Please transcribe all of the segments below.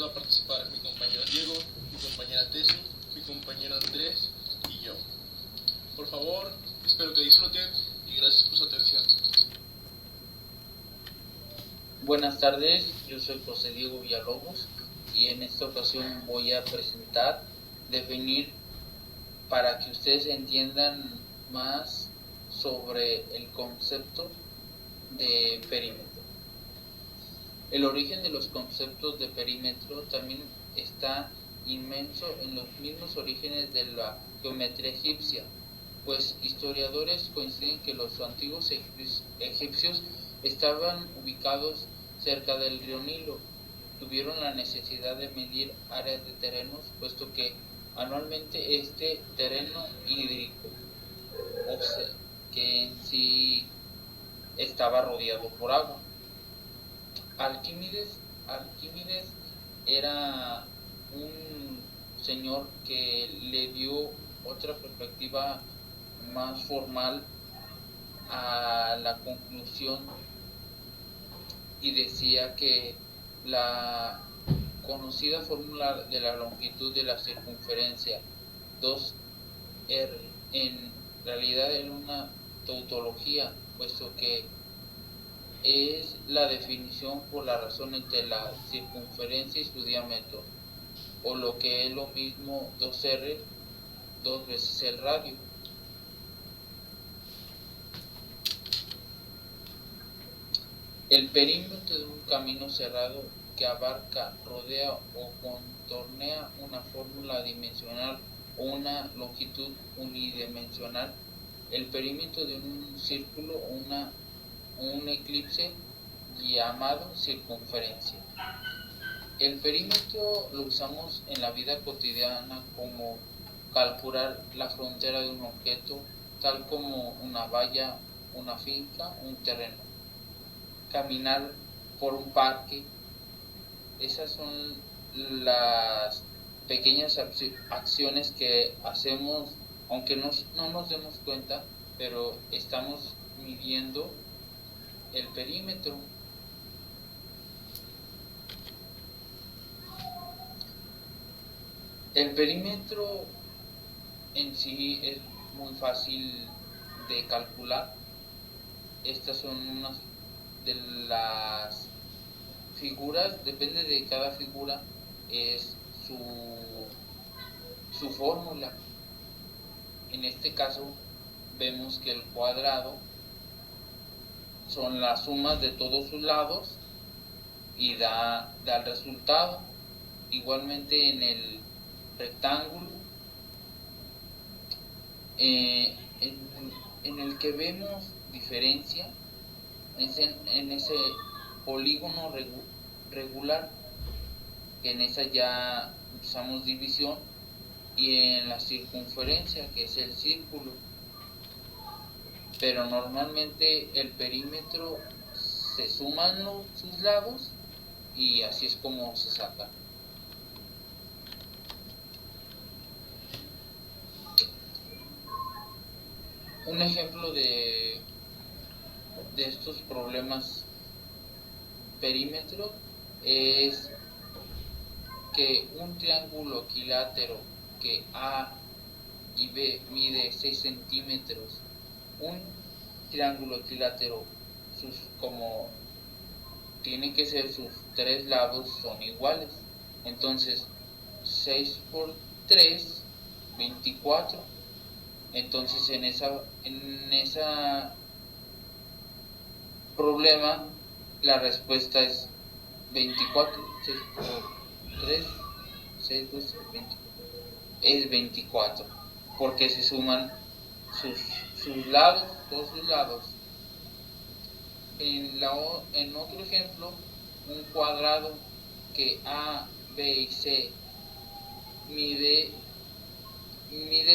va a participar mi compañero Diego, mi compañera Tesu, mi compañero Andrés y yo. Por favor, espero que disfruten y gracias por su atención. Buenas tardes, yo soy José Diego Villalobos y en esta ocasión voy a definir para que ustedes entiendan más sobre el concepto de perímetro. El origen de los conceptos de perímetro también está inmenso en los mismos orígenes de la geometría egipcia, pues historiadores coinciden que los antiguos egipcios estaban ubicados cerca del río Nilo. Tuvieron la necesidad de medir áreas de terrenos, puesto que anualmente este terreno hídrico, o sea, que en sí estaba rodeado por agua. Arquímedes era un señor que le dio otra perspectiva más formal a la conclusión y decía que la conocida fórmula de la longitud de la circunferencia 2r en realidad era una tautología, puesto que es la definición por la razón entre la circunferencia y su diámetro, o lo que es lo mismo 2r, 2 veces el radio. El perímetro de un camino cerrado que abarca, rodea o contornea una fórmula dimensional o una longitud unidimensional. El perímetro de un círculo o un elipse llamado circunferencia. El perímetro lo usamos en la vida cotidiana como calcular la frontera de un objeto, tal como una valla, una finca, un terreno. Caminar por un parque. Esas son las pequeñas acciones que hacemos, aunque no nos demos cuenta, pero estamos midiendo el perímetro. El perímetro en sí es muy fácil de calcular. Estas son unas de las figuras, depende de cada figura, es su fórmula. En este caso vemos que el cuadrado son las sumas de todos sus lados y da el resultado. Igualmente en el rectángulo, en el que vemos diferencia es en ese polígono regular, que en esa ya usamos división, y en la circunferencia, que es el círculo. Pero normalmente el perímetro se suman sus lados y así es como se saca. Un ejemplo de estos problemas perímetro es que un triángulo equilátero que A y B mide 6 centímetros, un triángulo equilátero, como tiene que ser sus tres lados son iguales, entonces 6 por 3, 24. Entonces en esa problema la respuesta es 24. 6 por 3, 6, 12, 24. Es 24, porque se suman sus lados, todos sus lados. En otro ejemplo, un cuadrado que A, B y C mide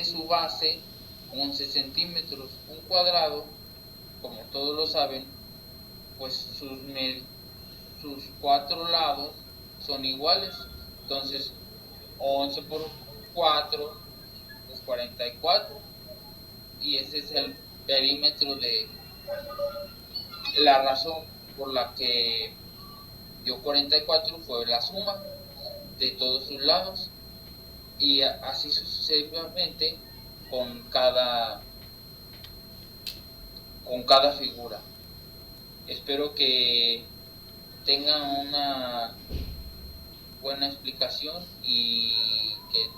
su base 11 centímetros. Un cuadrado, como todos lo saben, pues sus cuatro lados son iguales. Entonces 11 por 4 es 44, y ese es el perímetro de la razón por la que dio 44 fue la suma. de todos sus lados, y así sucesivamente con cada figura. Espero que tengan una buena explicación y que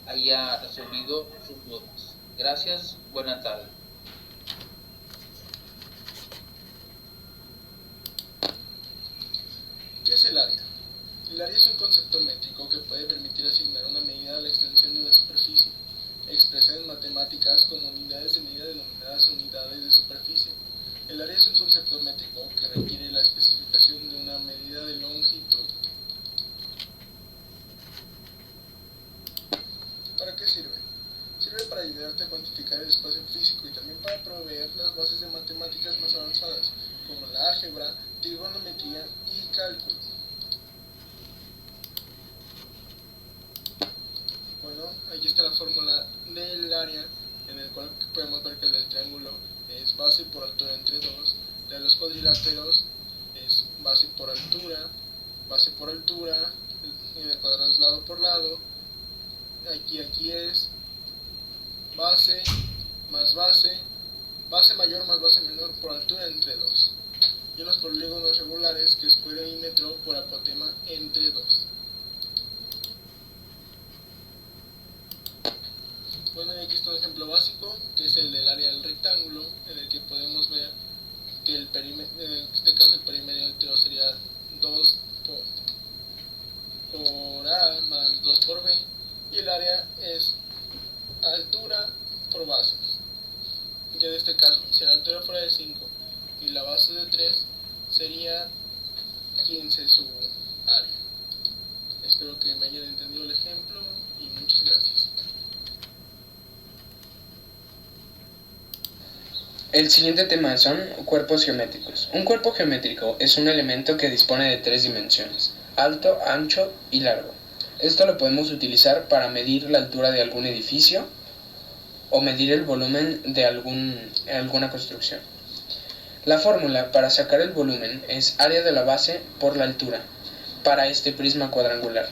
haya resolvido sus dudas. Gracias, buena tarde. ¿Qué es el área? El área es un concepto métrico que puede permitir asignar una medida a la extensión de una superficie, expresada en matemáticas como unidades de medida denominadas unidades de superficie. El área es un concepto métrico que requiere la especificación de una medida de longitud. ¿Para qué sirve? Sirve para ayudarte a cuantificar el espacio físico y también para proveer las bases de matemáticas más avanzadas, como la álgebra, trigonometría y cálculo. Bueno, aquí está la fórmula del área, en el cual podemos ver que el del triángulo es base por altura entre 2, de los cuadriláteros es base por altura, en el cuadrado es lado por lado, aquí es base más base mayor más base menor por altura entre 2. Y los polígonos regulares, que es polimetro por apotema entre 2. Bueno, y aquí está un ejemplo básico, que es el del área del rectángulo, en el que podemos ver que el perímetro, en este caso el perímetro sería 2 por A más 2 por B, y el área es altura por base, que en este caso, si la altura fuera de 5 y la base de 3, sería 15 su área. Espero que me hayan entendido el ejemplo y muchas gracias. El siguiente tema son cuerpos geométricos. Un cuerpo geométrico es un elemento que dispone de 3 dimensiones: alto, ancho y largo. Esto lo podemos utilizar para medir la altura de algún edificio o medir el volumen de alguna construcción. La fórmula para sacar el volumen es área de la base por la altura para este prisma cuadrangular.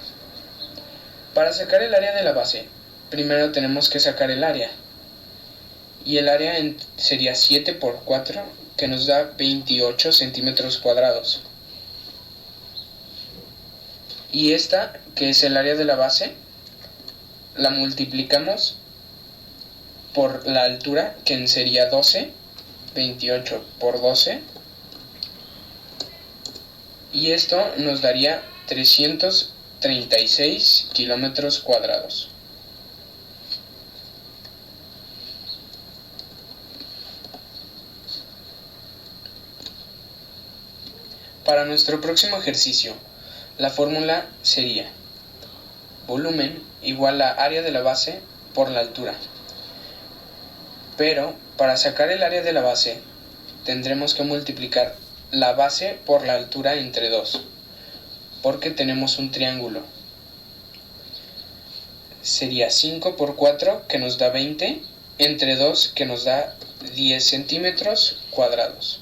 Para sacar el área de la base, primero tenemos que sacar el área. Y el área sería 7 por 4, que nos da 28 centímetros cuadrados. Y esta, que es el área de la base, la multiplicamos por la altura, que sería 12, 28 por 12. Y esto nos daría 336 kilómetros cuadrados. Para nuestro próximo ejercicio, la fórmula sería volumen igual a área de la base por la altura. Pero para sacar el área de la base, tendremos que multiplicar la base por la altura entre 2, porque tenemos un triángulo. Sería 5 por 4, que nos da 20, entre 2, que nos da 10 centímetros cuadrados.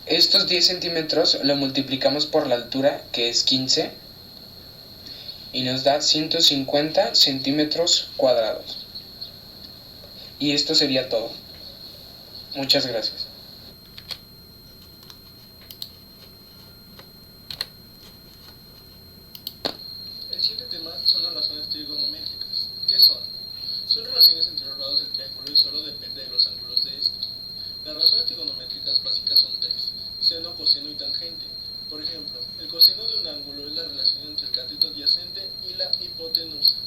Estos 10 centímetros lo multiplicamos por la altura, que es 15, y nos da 150 centímetros cuadrados. Y esto sería todo. Muchas gracias. El siguiente tema son las razones trigonométricas. ¿Qué son? Son relaciones entre los lados del triángulo y solo depende de los ángulos de este. Las razones trigonométricas básicas son 3: seno, coseno y tangente. Por ejemplo, el coseno de un ángulo es la relación entre el cateto adyacente y la hipotenusa.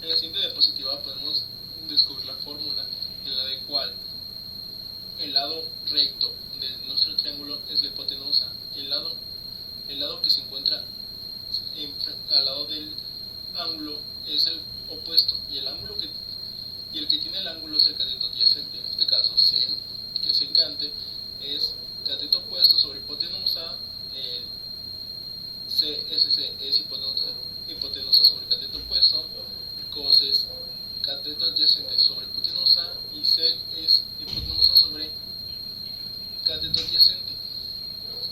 En la siguiente diapositiva podemos descubrir la fórmula en la de cual el lado recto de nuestro triángulo es la hipotenusa. El lado que se encuentra al lado del ángulo es el opuesto, y el que tiene el ángulo es el cateto adyacente. En este caso, sen, que es secante, es cateto opuesto sobre hipotenusa. CSC es hipotenusa sobre cateto opuesto. Cos es cateto adyacente sobre hipotenusa, y sec es hipotenusa sobre cateto adyacente.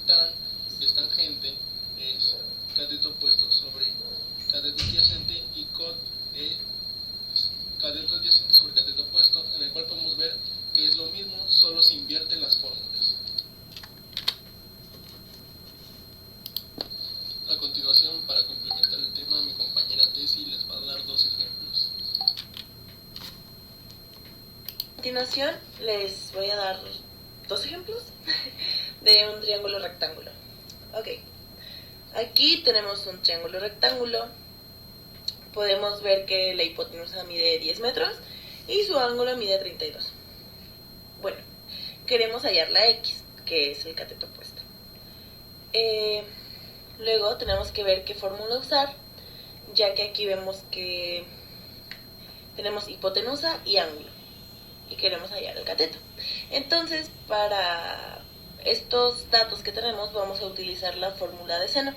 Tan es tangente es cateto opuesto sobre cateto adyacente y cot es cateto adyacente sobre cateto opuesto, en el cual podemos ver que es lo mismo, solo se invierten las fórmulas. A continuación, para complementar el tema, mi compañera Tessy les va a dar dos ejemplos. A continuación les voy a dar dos ejemplos de un triángulo rectángulo. Ok, aquí tenemos un triángulo rectángulo. Podemos ver que la hipotenusa mide 10 metros y su ángulo mide 32. Bueno, queremos hallar la x, que es el cateto opuesto. Luego tenemos que ver qué fórmula usar, ya que aquí vemos que tenemos hipotenusa y ángulo y queremos hallar el cateto. Entonces, para estos datos que tenemos, vamos a utilizar la fórmula de seno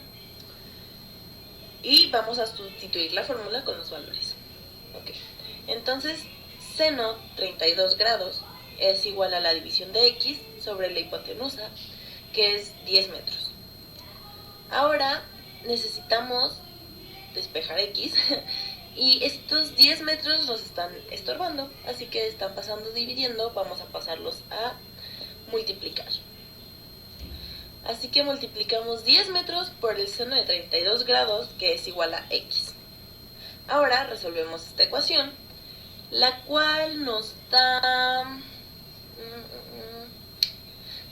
y vamos a sustituir la fórmula con los valores. Okay. Entonces, seno 32 grados es igual a la división de x sobre la hipotenusa, que es 10 metros. Ahora necesitamos despejar x y estos 10 metros nos están estorbando, así que están pasando dividiendo, vamos a pasarlos a multiplicar. Así que multiplicamos 10 metros por el seno de 32 grados, que es igual a x. Ahora resolvemos esta ecuación, la cual nos da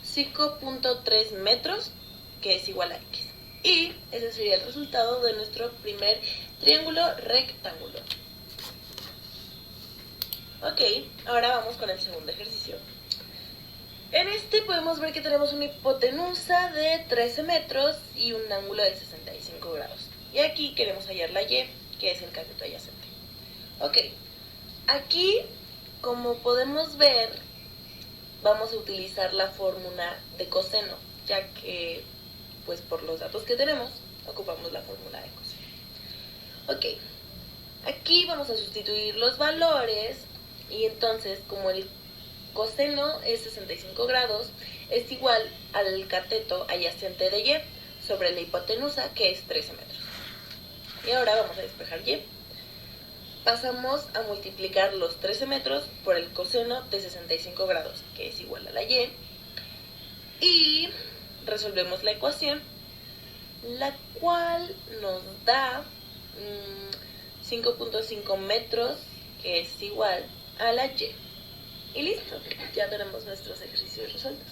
5.3 metros, que es igual a x. Y ese sería el resultado de nuestro primer triángulo rectángulo. Ok, ahora vamos con el segundo ejercicio. En este podemos ver que tenemos una hipotenusa de 13 metros y un ángulo de 65 grados. Y aquí queremos hallar la y, que es el cateto adyacente. Ok, aquí, como podemos ver, vamos a utilizar la fórmula de coseno, ya que pues por los datos que tenemos, ocupamos la fórmula de coseno. Ok, aquí vamos a sustituir los valores y entonces como el coseno es 65 grados, es igual al cateto adyacente de y sobre la hipotenusa, que es 13 metros. Y ahora vamos a despejar y. Pasamos a multiplicar los 13 metros por el coseno de 65 grados, que es igual a la y. Y resolvemos la ecuación, la cual nos da 5.5 metros, que es igual a la y. Y listo, ya tenemos nuestros ejercicios resueltos.